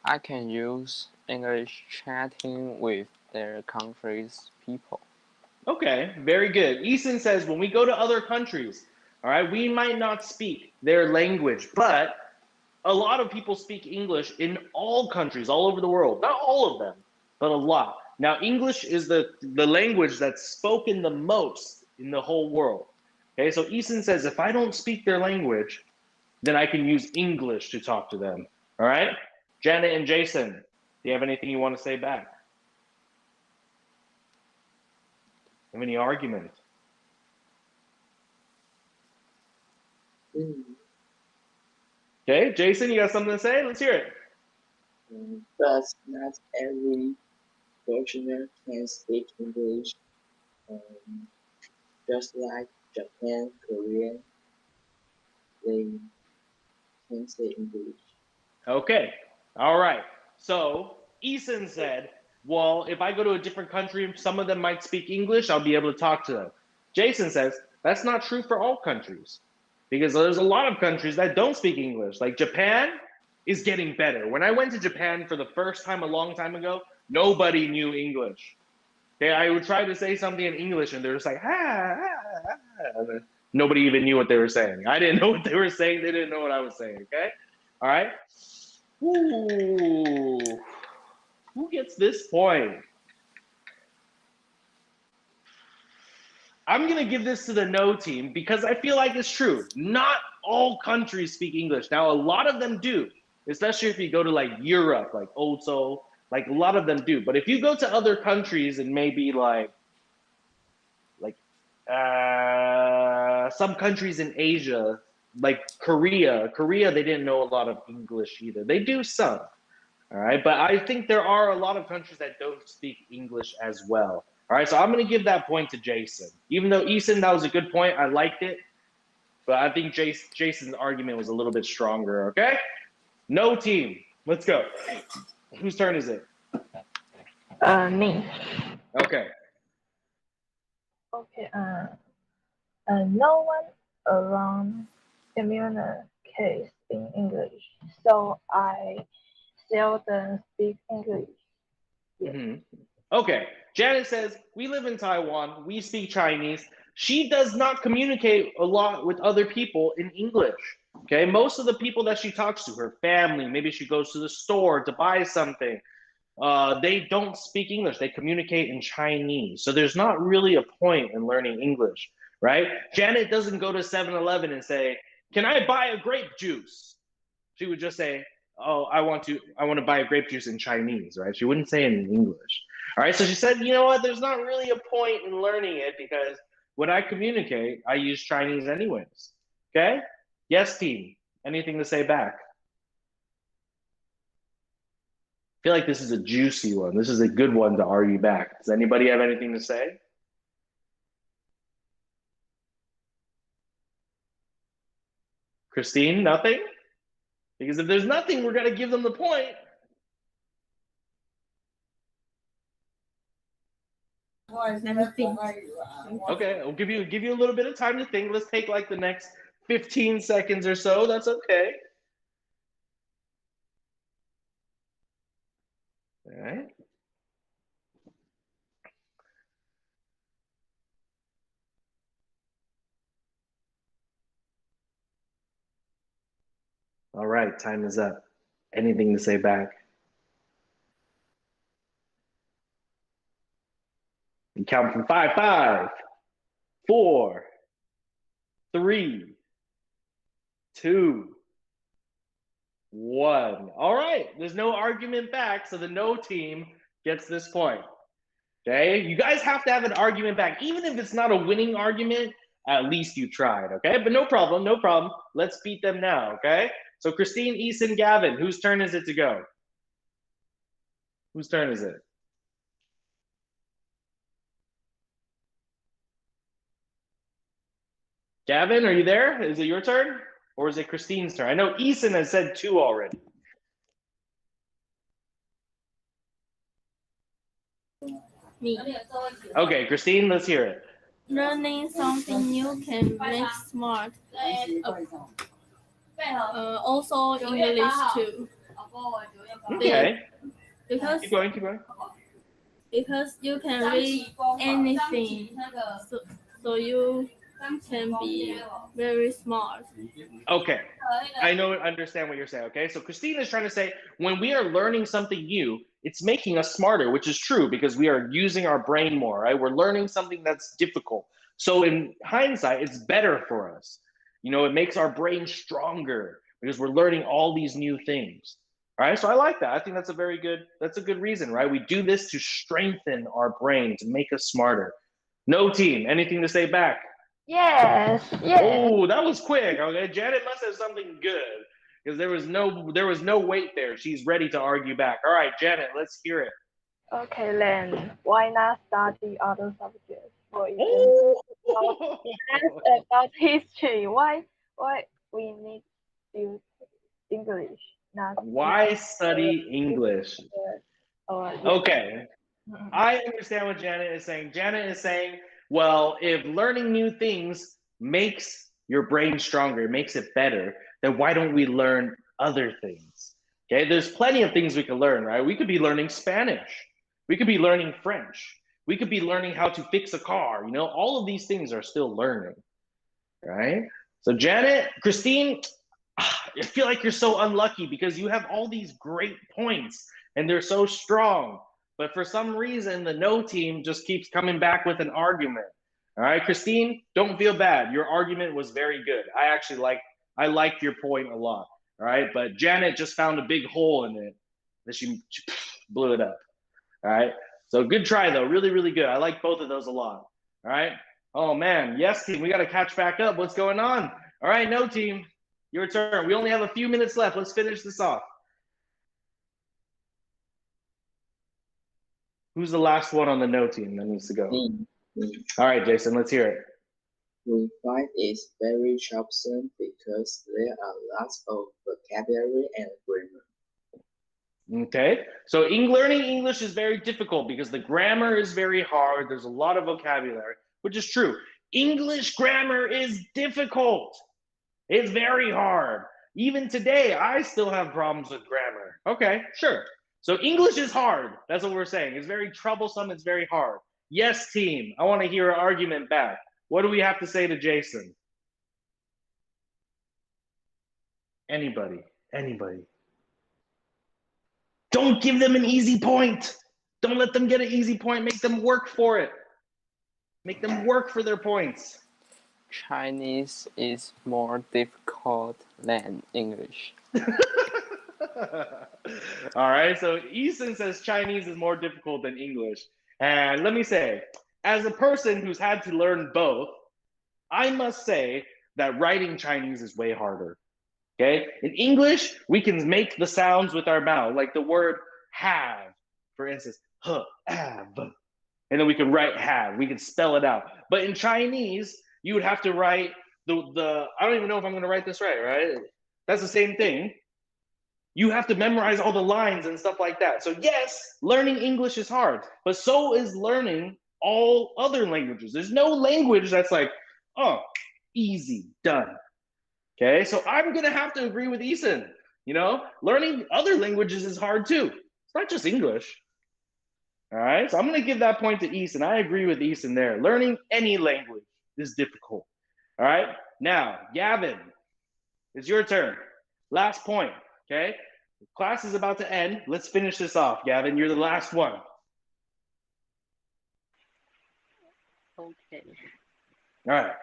I can use English chatting with their country's people. Okay, very good. Eason says when we go to other countries, all right, we might not speak their language, but a lot of people speak English in all countries, all over the world. Not all of them, but a lot. Now, English is the language that's spoken the most in the whole world. Okay, so Eason says if I don't speak their language, then I can use English to talk to them. All right? Janet and Jason, do you have anything you want to say back? Have any argument? Okay, Jason, you got something to say? Let's hear it. But not every foreigner can speak English. Just like Japan, Korea, they can say English. Okay, all right. So Eason said, well, if I go to a different country, some of them might speak English, I'll be able to talk to them. Jason says, that's not true for all countries, because there's a lot of countries that don't speak English. Like Japan is getting better. When I went to Japan for the first time a long time ago, nobody knew English. Okay, I would try to say something in English and they're just like, nobody even knew what they were saying. I didn't know what they were saying. They didn't know what I was saying, okay? All right. Ooh. Who gets this point? I'm going to give this to the no team because I feel like it's true. Not all countries speak English. Now, a lot of them do, especially if you go to like Europe, like Ozo, like a lot of them do. But if you go to other countries and maybe like some countries in Asia, like Korea, they didn't know a lot of English either. They do some, all right? But I think there are a lot of countries that don't speak English as well. All right, so I'm gonna give that point to Jason. Even though Eason, that was a good point, I liked it. But I think Jason's argument was a little bit stronger, okay? No team, let's go. Whose turn is it? Me. Okay. Okay. No one around communicates in English, so I seldom speak English. Okay, Janet says, we live in Taiwan, we speak Chinese. She does not communicate a lot with other people in English. Okay, most of the people that she talks to, her family, maybe she goes to the store to buy something, they don't speak English. They communicate in Chinese. So there's not really a point in learning English, right? Janet doesn't go to 7-Eleven and say, can I buy a grape juice? She would just say, oh, I want to buy a grape juice in Chinese, right? She wouldn't say it in English. All right, so she said, you know what? There's not really a point in learning it because when I communicate, I use Chinese anyways. Okay? Yes, team. Anything to say back? I feel like this is a juicy one. This is a good one to argue back. Does anybody have anything to say? Christine, nothing? Because if there's nothing, we're gonna give them the point. Let me think. Okay, I'll give you a little bit of time to think. Let's take like the next 15 seconds or so. That's okay. All right. All right, time is up. Anything to say back? You count from 5, 5, 4, 3, 2, 1. All right, there's no argument back, so the no team gets this point. Okay, you guys have to have an argument back. Even if it's not a winning argument, at least you tried, okay? But no problem, no problem. Let's beat them now, okay? So Christine, Eason, Gavin, whose turn is it to go? Whose turn is it? Gavin, are you there? Is it your turn? Or is it Christine's turn? I know Eason has said 2 already. Me. Okay, Christine, let's hear it. Learning something new can make smart. Also English too. Okay. Because Keep going. because you can read anything, so you can be very smart. Okay, I understand what you're saying, okay? So Christine is trying to say, when we are learning something new, it's making us smarter, which is true because we are using our brain more, right? We're learning something that's difficult. So in hindsight, it's better for us. You know, it makes our brain stronger because we're learning all these new things. All right, so I like that. I think that's a good reason, right? We do this to strengthen our brain, to make us smarter. No team, anything to say back? Yes, yes. Oh, that was quick. Okay, Janet must have something good because there was no wait there. She's ready to argue back. All right, Janet, let's hear it. Okay, then why not study other subjects? For example, about history. Why we need to English, not Why study English? Okay, I understand what Janet is saying. Janet is saying, well, if learning new things makes your brain stronger, makes it better, then why don't we learn other things? Okay, there's plenty of things we can learn, right? We could be learning Spanish. We could be learning French. We could be learning how to fix a car. You know, all of these things are still learning, right? So Janet, Christine, I feel like you're so unlucky because you have all these great points and they're so strong. But for some reason, the no team just keeps coming back with an argument. All right, Christine, don't feel bad. Your argument was very good. I like your point a lot. All right, but Janet just found a big hole in it that she blew it up. All right, so good try though. Really, really good. I like both of those a lot. All right. Oh man, yes team, we got to catch back up. What's going on? All right, no team, your turn. We only have a few minutes left. Let's finish this off. Who's the last one on the no team that needs to go? All right, Jason, let's hear it. We find it very troublesome because there are lots of vocabulary and grammar. Okay, so learning English is very difficult because the grammar is very hard. There's a lot of vocabulary, which is true. English grammar is difficult. It's very hard. Even today, I still have problems with grammar. Okay, sure. So English is hard. That's what we're saying. It's very troublesome. It's very hard. Yes, team. I want to hear an argument back. What do we have to say to Jason? Anybody. Don't give them an easy point. Don't let them get an easy point. Make them work for it. Make them work for their points. Chinese is more difficult than English. All right, so Eason says Chinese is more difficult than English. And let me say, as a person who's had to learn both, I must say that writing Chinese is way harder. Okay? In English, we can make the sounds with our mouth, like the word have, for instance, have. And then we can write have. We can spell it out. But in Chinese, you would have to write the I don't even know if I'm going to write this right? That's the same thing. You have to memorize all the lines and stuff like that. So yes, learning English is hard, but so is learning all other languages. There's no language that's like, oh, easy, done. Okay, so I'm gonna have to agree with Eason. You know, learning other languages is hard too. It's not just English. All right, so I'm gonna give that point to Eason. I agree with Eason there. Learning any language is difficult. All right, now, Gavin, it's your turn. Last point. Okay, class is about to end. Let's finish this off, Gavin. You're the last one. Okay. All right.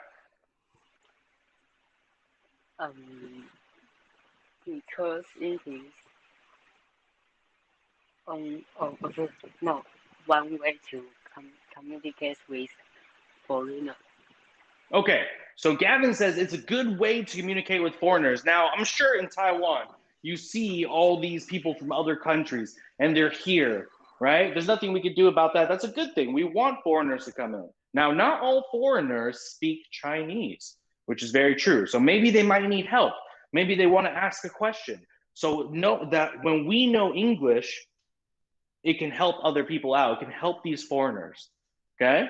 Because it is one way to communicate with foreigners. Okay, so Gavin says it's a good way to communicate with foreigners. Now, I'm sure in Taiwan, you see all these people from other countries and they're here, right? There's nothing we could do about that. That's a good thing. We want foreigners to come in. Now, not all foreigners speak Chinese, which is very true. So maybe they might need help. Maybe they want to ask a question. So know that when we know English, it can help other people out. It can help these foreigners, okay?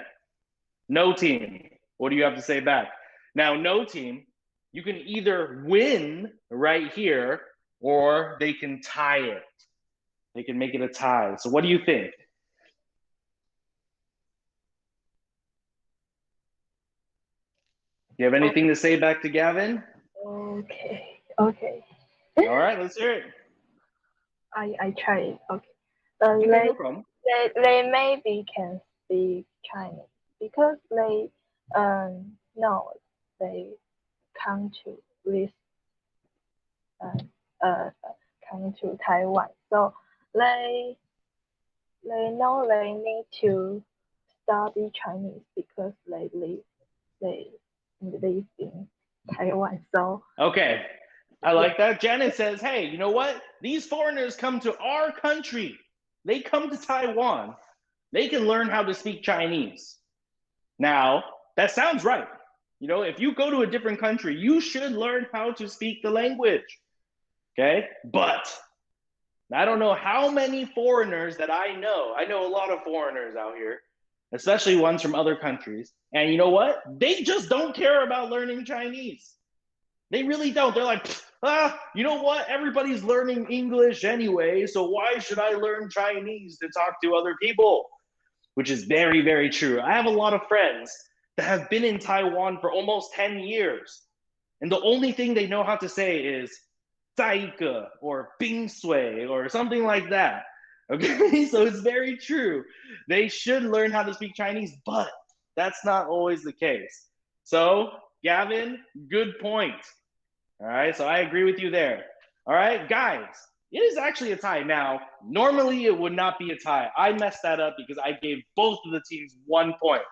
No team. What do you have to say back? Now, no team, you can either win right here or they can tie it. They can make it a tie. So what do you think? You have anything to say back to Gavin? Okay. All right, let's hear it. I try it. Okay. No problem. They maybe can speak Chinese because they know they come to this come to Taiwan. So they know they need to study Chinese because they live in Taiwan. So Okay, I like that. Janet says, hey, you know what? These foreigners come to our country. They come to Taiwan. They can learn how to speak Chinese. Now, that sounds right. You know, if you go to a different country, you should learn how to speak the language. Okay, but I don't know how many foreigners that I know. I know a lot of foreigners out here, especially ones from other countries. And you know what? They just don't care about learning Chinese. They really don't. They're like, you know what? Everybody's learning English anyway, so why should I learn Chinese to talk to other people? Which is very, very true. I have a lot of friends that have been in Taiwan for almost 10 years. And the only thing they know how to say is 在一个 or 冰水 or something like that. Okay, so it's very true. They should learn how to speak Chinese, but that's not always the case. So, Gavin, good point. All right, so I agree with you there. All right, guys, it is actually a tie. Now, normally it would not be a tie. I messed that up because I gave both of the teams 1 point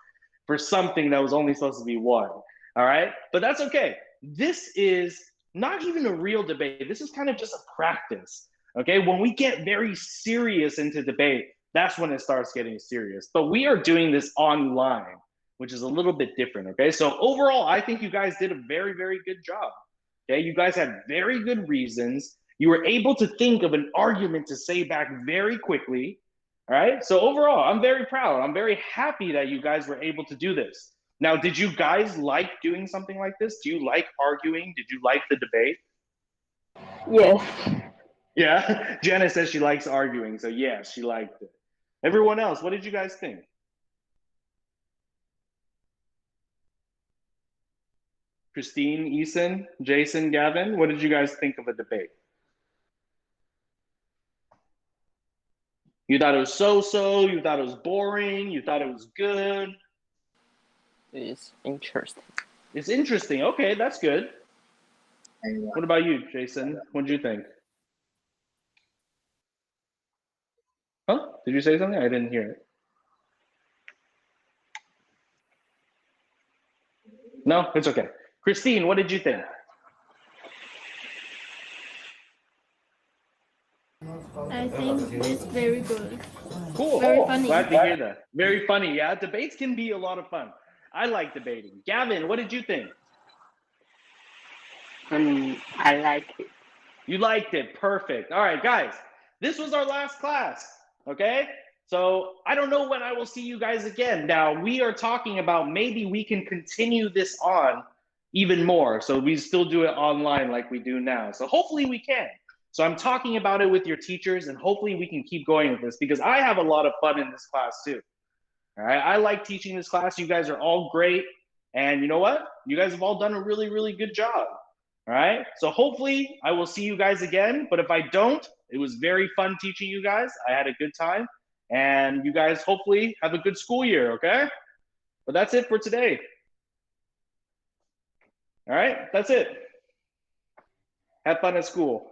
for something that was only supposed to be 1. All right, but that's okay. This is not even a real debate. This is kind of just a practice. Okay, when we get very serious into debate, that's when it starts getting serious. But we are doing this online, which is a little bit different. Okay, so overall, I think you guys did a very, very good job. Okay, you guys had very good reasons. You were able to think of an argument to say back very quickly. All right, so overall, I'm very proud. I'm very happy that you guys were able to do this. Now, did you guys like doing something like this? Do you like arguing? Did you like the debate? yes. Yeah, Janice says she likes arguing, so yeah, she liked it. Everyone else, what did you guys think? Christine, Eason, Jason, Gavin, what did you guys think of the debate? You thought it was so-so? You thought it was boring? You thought it was good? It's interesting. It's interesting. Okay, that's good. What about you, Jason? What did you think? Huh? Did you say something? I didn't hear it. No, it's okay. Christine, what did you think? I think it's very good. Cool. Very funny. Glad to hear that. Very funny. Yeah, debates can be a lot of fun. I like debating. Gavin, what did you think? I like it. You liked it. Perfect. All right, guys, this was our last class. Okay. So I don't know when I will see you guys again. Now, we are talking about maybe we can continue this on even more. So we still do it online like we do now. So hopefully we can. So I'm talking about it with your teachers, and hopefully we can keep going with this because I have a lot of fun in this class too. All right, I like teaching this class. You guys are all great. And you know what? You guys have all done a really, really good job. All right, so hopefully I will see you guys again. But if I don't, it was very fun teaching you guys. I had a good time. And you guys hopefully have a good school year, okay? But that's it for today. All right, that's it. Have fun at school.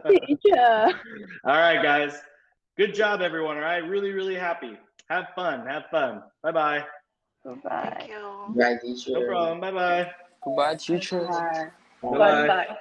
Teacher. All right, guys. Good job, everyone. All right, really, really happy. Have fun. Have fun. Bye-bye. Bye. Right, teacher. No problem. Bye-bye. Goodbye, teacher. Bye. Bye-bye. Bye.